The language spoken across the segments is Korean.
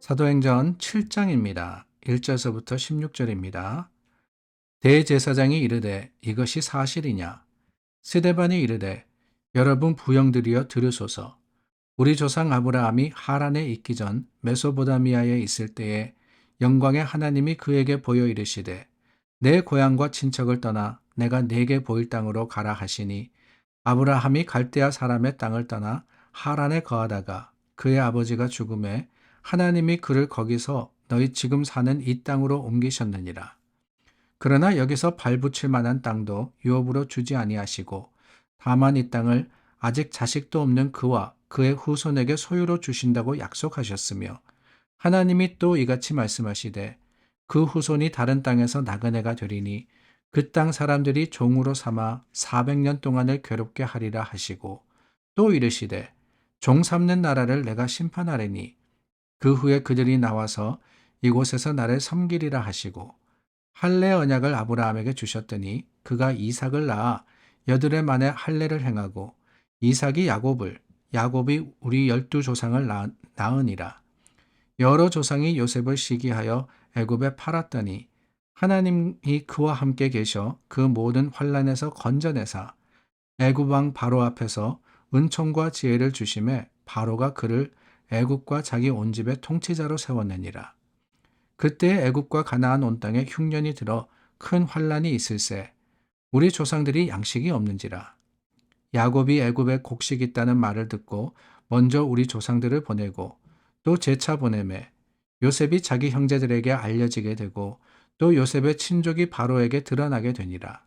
사도행전 7장입니다. 1절서부터 16절입니다. 대제사장이 이르되 이것이 사실이냐? 스데반이 이르되 여러분 부형들이여 들으소서. 우리 조상 아브라함이 하란에 있기 전 메소보다미아에 있을 때에 영광의 하나님이 그에게 보여 이르시되 내 고향과 친척을 떠나 내가 네게 보일 땅으로 가라 하시니 아브라함이 갈대아 사람의 땅을 떠나 하란에 거하다가 그의 아버지가 죽음에 하나님이 그를 거기서 너희 지금 사는 이 땅으로 옮기셨느니라. 그러나 여기서 발붙일 만한 땅도 유업으로 주지 아니하시고 다만 이 땅을 아직 자식도 없는 그와 그의 후손에게 소유로 주신다고 약속하셨으며 하나님이 또 이같이 말씀하시되 그 후손이 다른 땅에서 나그네가 되리니 그 땅 사람들이 종으로 삼아 400년 동안을 괴롭게 하리라 하시고 또 이르시되 종 삼는 나라를 내가 심판하리니 그 후에 그들이 나와서 이곳에서 나를 섬기리라 하시고 할례 언약을 아브라함에게 주셨더니 그가 이삭을 낳아 여드레 만에 할례를 행하고 이삭이 야곱을 야곱이 우리 12조상을 낳으니라. 여러 조상이 요셉을 시기하여 애굽에 팔았더니 하나님이 그와 함께 계셔 그 모든 환난에서 건져내사 애굽 왕 바로 앞에서 은총과 지혜를 주심에 바로가 그를 애굽과 자기 온 집의 통치자로 세웠느니라. 그때 애굽과 가나안 온 땅에 흉년이 들어 큰 환난이 있을세 우리 조상들이 양식이 없는지라. 야곱이 애굽에 곡식 있다는 말을 듣고 먼저 우리 조상들을 보내고 또 재차 보내매 요셉이 자기 형제들에게 알려지게 되고 또 요셉의 친족이 바로에게 드러나게 되니라.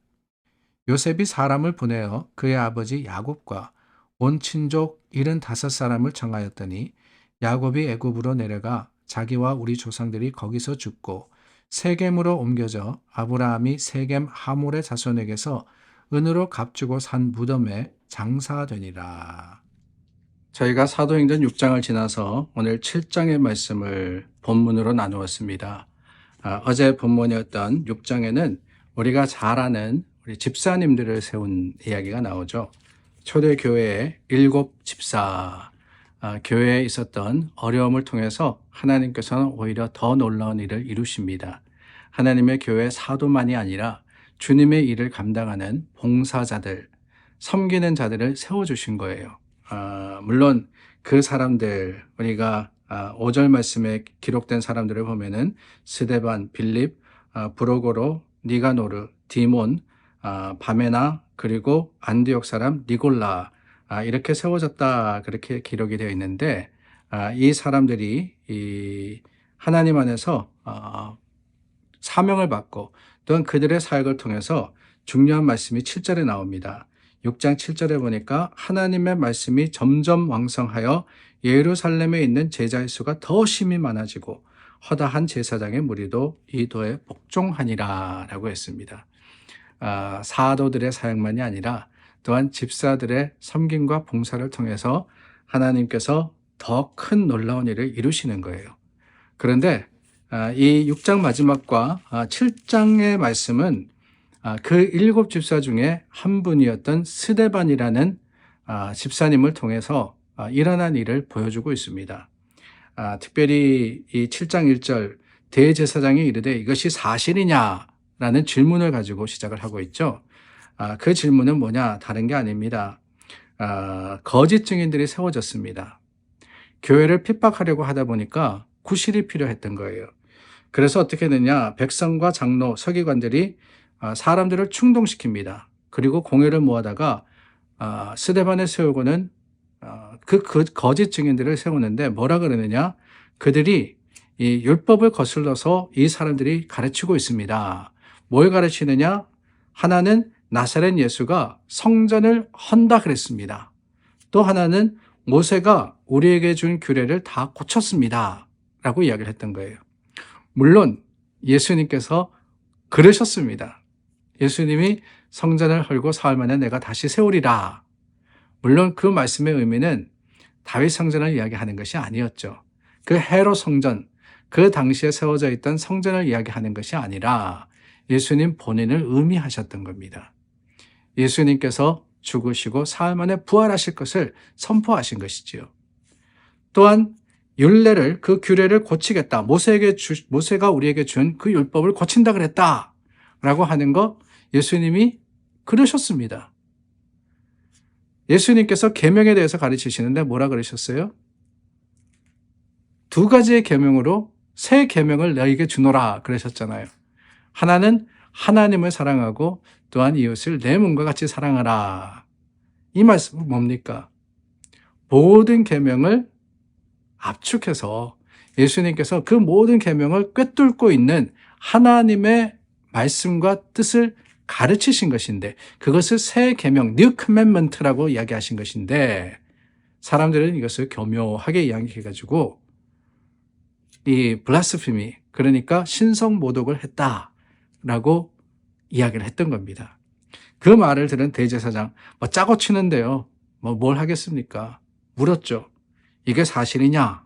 요셉이 사람을 보내어 그의 아버지 야곱과 온 친족 75사람을 청하였더니 야곱이 애굽으로 내려가 자기와 우리 조상들이 거기서 죽고 세겜으로 옮겨져 아브라함이 세겜 하몰의 자손에게서 은으로 값주고 산 무덤에 장사되니라. 저희가 사도행전 6장을 지나서 오늘 7장의 말씀을 본문으로 나누었습니다. 어제 본문이었던 6장에는 우리가 잘 아는 우리 집사님들을 세운 이야기가 나오죠. 초대교회의 7 집사, 교회에 있었던 어려움을 통해서 하나님께서는 오히려 더 놀라운 일을 이루십니다. 하나님의 교회 사도만이 아니라 주님의 일을 감당하는 봉사자들, 섬기는 자들을 세워주신 거예요. 물론 그 사람들, 우리가 5절 말씀에 기록된 사람들을 보면은 스데반, 빌립, 브로고로, 니가노르, 디몬, 바메나, 그리고 안디옥 사람 니골라, 이렇게 세워졌다 그렇게 기록이 되어 있는데 이 사람들이 이 하나님 안에서 사명을 받고 또한 그들의 사역을 통해서 중요한 말씀이 7절에 나옵니다. 6장 7절에 보니까 하나님의 말씀이 점점 왕성하여 예루살렘에 있는 제자의 수가 더 심히 많아지고 허다한 제사장의 무리도 이 도에 복종하니라 라고 했습니다. 사도들의 사역만이 아니라 또한 집사들의 섬김과 봉사를 통해서 하나님께서 더 큰 놀라운 일을 이루시는 거예요. 그런데 이 6장 마지막과 7장의 말씀은 그 7 집사 중에 한 분이었던 스데반이라는 집사님을 통해서 일어난 일을 보여주고 있습니다. 특별히 이 7장 1절 대제사장이 이르되 이것이 사실이냐라는 질문을 가지고 시작을 하고 있죠. 그 질문은 뭐냐? 다른 게 아닙니다. 거짓 증인들이 세워졌습니다. 교회를 핍박하려고 하다 보니까 구실이 필요했던 거예요. 그래서 어떻게 했느냐? 백성과 장로, 서기관들이 사람들을 충동시킵니다. 그리고 공회를 모아다가 스데반을 세우고는 그 거짓 증인들을 세우는데 뭐라 그러느냐? 그들이 이 율법을 거슬러서 이 사람들이 가르치고 있습니다. 뭘 가르치느냐? 하나는 나사렛 예수가 성전을 헌다 그랬습니다. 또 하나는 모세가 우리에게 준 규례를 다 고쳤습니다. 라고 이야기를 했던 거예요. 물론 예수님께서 그러셨습니다. 예수님이 성전을 헐고 사흘 만에 내가 다시 세우리라. 물론 그 말씀의 의미는 다윗 성전을 이야기하는 것이 아니었죠. 그 헤롯 성전, 그 당시에 세워져 있던 성전을 이야기하는 것이 아니라 예수님 본인을 의미하셨던 겁니다. 예수님께서 죽으시고 사흘 만에 부활하실 것을 선포하신 것이지요. 또한 율례를 그 규례를 고치겠다. 모세가 우리에게 준 그 율법을 고친다 그랬다라고 하는 거 예수님이 그러셨습니다. 예수님께서 계명에 대해서 가르치시는데 뭐라 그러셨어요? 두 가지의 계명으로 새 계명을 너에게 주노라 그러셨잖아요. 하나는 하나님을 사랑하고 또한 이웃을 내 몸과 같이 사랑하라. 이 말씀은 뭡니까? 모든 계명을 압축해서 예수님께서 그 모든 계명을 꿰뚫고 있는 하나님의 말씀과 뜻을 가르치신 것인데 그것을 새 계명, New Commandment라고 이야기하신 것인데 사람들은 이것을 교묘하게 이야기해가지고 이 블라스피미, 그러니까 신성모독을 했다라고 이야기를 했던 겁니다. 그 말을 들은 대제사장, 짜고 치는데요. 뭘 하겠습니까? 물었죠. 이게 사실이냐?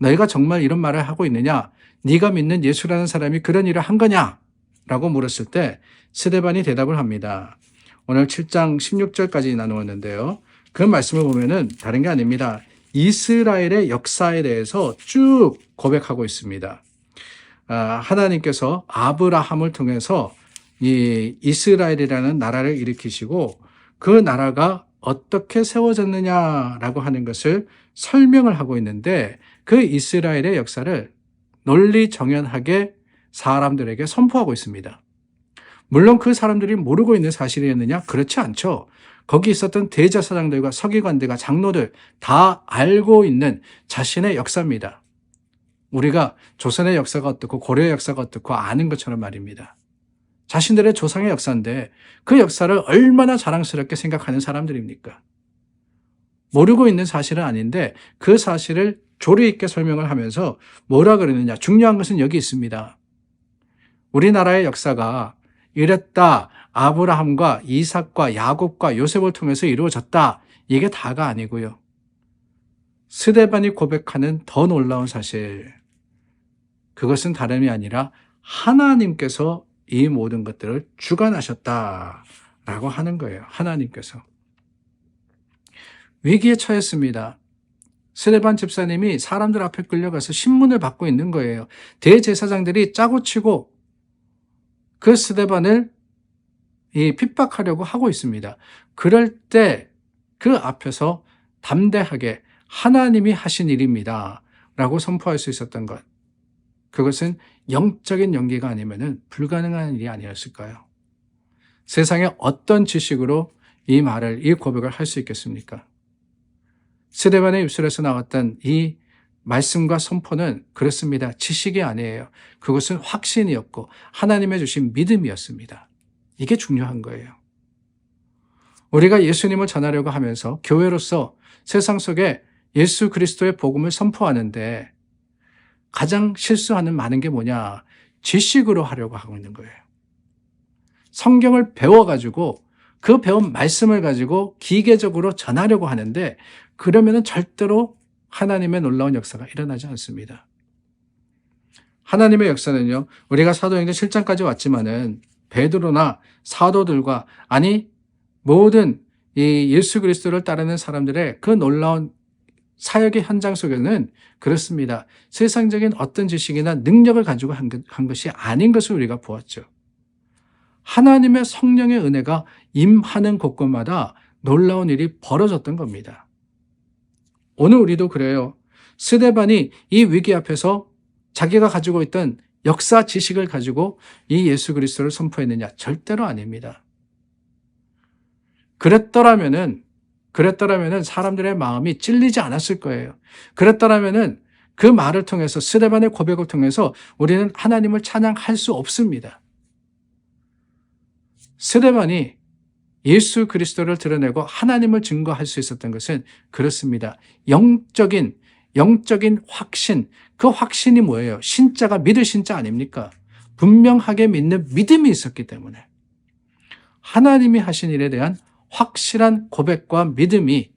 너희가 정말 이런 말을 하고 있느냐? 네가 믿는 예수라는 사람이 그런 일을 한 거냐? 라고 물었을 때 스데반이 대답을 합니다. 오늘 7장 16절까지 나누었는데요. 그 말씀을 보면은 다른 게 아닙니다. 이스라엘의 역사에 대해서 쭉 고백하고 있습니다. 하나님께서 아브라함을 통해서 이 이스라엘이라는 나라를 일으키시고 그 나라가 어떻게 세워졌느냐라고 하는 것을 설명을 하고 있는데 그 이스라엘의 역사를 논리정연하게 사람들에게 선포하고 있습니다. 물론 그 사람들이 모르고 있는 사실이었느냐? 그렇지 않죠. 거기 있었던 대제사장들과 서기관들과 장로들 다 알고 있는 자신의 역사입니다. 우리가 조선의 역사가 어떻고 고려의 역사가 어떻고 아는 것처럼 말입니다. 자신들의 조상의 역사인데 그 역사를 얼마나 자랑스럽게 생각하는 사람들입니까? 모르고 있는 사실은 아닌데 그 사실을 조리 있게 설명을 하면서 뭐라 그러느냐. 중요한 것은 여기 있습니다. 우리나라의 역사가 이랬다. 아브라함과 이삭과 야곱과 요셉을 통해서 이루어졌다. 이게 다가 아니고요. 스데반이 고백하는 더 놀라운 사실. 그것은 다름이 아니라 하나님께서 이 모든 것들을 주관하셨다라고 하는 거예요. 하나님께서. 위기에 처했습니다. 스데반 집사님이 사람들 앞에 끌려가서 신문을 받고 있는 거예요. 대제사장들이 짜고 치고 그 스데반을 핍박하려고 하고 있습니다. 그럴 때 그 앞에서 담대하게 하나님이 하신 일입니다. 라고 선포할 수 있었던 것. 그것은 영적인 연기가 아니면 불가능한 일이 아니었을까요? 세상에 어떤 지식으로 이 말을, 이 고백을 할 수 있겠습니까? 스데반의 입술에서 나왔던 이 말씀과 선포는 그렇습니다. 지식이 아니에요. 그것은 확신이었고 하나님의 주신 믿음이었습니다. 이게 중요한 거예요. 우리가 예수님을 전하려고 하면서 교회로서 세상 속에 예수 그리스도의 복음을 선포하는데 가장 실수하는 많은 게 뭐냐? 지식으로 하려고 하고 있는 거예요. 성경을 배워가지고 그 배운 말씀을 가지고 기계적으로 전하려고 하는데 그러면은 절대로 하나님의 놀라운 역사가 일어나지 않습니다. 하나님의 역사는요, 우리가 사도행전 7장까지 왔지만은 베드로나 사도들과 모든 이 예수 그리스도를 따르는 사람들의 그 놀라운 사역의 현장 속에는 그렇습니다. 세상적인 어떤 지식이나 능력을 가지고 한 것이 아닌 것을 우리가 보았죠. 하나님의 성령의 은혜가 임하는 곳곳마다 놀라운 일이 벌어졌던 겁니다. 오늘 우리도 그래요. 스데반이 이 위기 앞에서 자기가 가지고 있던 역사 지식을 가지고 이 예수 그리스도를 선포했느냐? 절대로 아닙니다. 그랬더라면은 사람들의 마음이 찔리지 않았을 거예요. 그랬더라면은 그 말을 통해서 스데반의 고백을 통해서 우리는 하나님을 찬양할 수 없습니다. 스데반이 예수 그리스도를 드러내고 하나님을 증거할 수 있었던 것은 그렇습니다. 영적인 확신, 그 확신이 뭐예요? 신자가 믿을 신자 아닙니까? 분명하게 믿는 믿음이 있었기 때문에 하나님이 하신 일에 대한 확실한 고백과 믿음이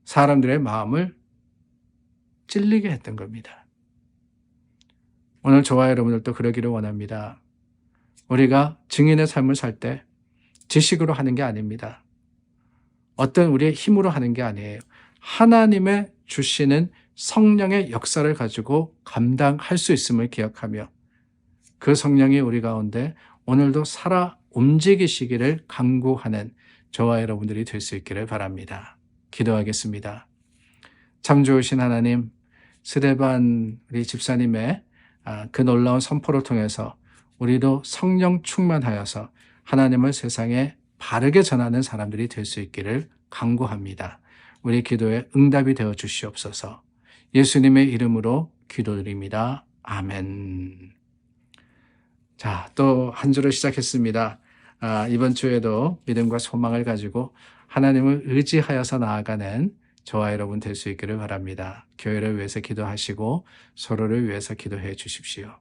사람들의 마음을 찔리게 했던 겁니다. 오늘 저와 여러분들도 그러기를 원합니다. 우리가 증인의 삶을 살 때 지식으로 하는 게 아닙니다. 어떤 우리의 힘으로 하는 게 아니에요. 하나님의 주시는 성령의 역사를 가지고 감당할 수 있음을 기억하며 그 성령이 우리 가운데 오늘도 살아 움직이시기를 간구하는 저와 여러분들이 될 수 있기를 바랍니다. 기도하겠습니다. 참 좋으신 하나님, 스데반 우리 집사님의 그 놀라운 선포를 통해서 우리도 성령 충만하여서 하나님을 세상에 바르게 전하는 사람들이 될 수 있기를 간구합니다. 우리 기도에 응답이 되어 주시옵소서. 예수님의 이름으로 기도드립니다. 아멘. 자, 또 한 주를 시작했습니다. 이번 주에도 믿음과 소망을 가지고 하나님을 의지하여서 나아가는 저와 여러분 될 수 있기를 바랍니다. 교회를 위해서 기도하시고 서로를 위해서 기도해 주십시오.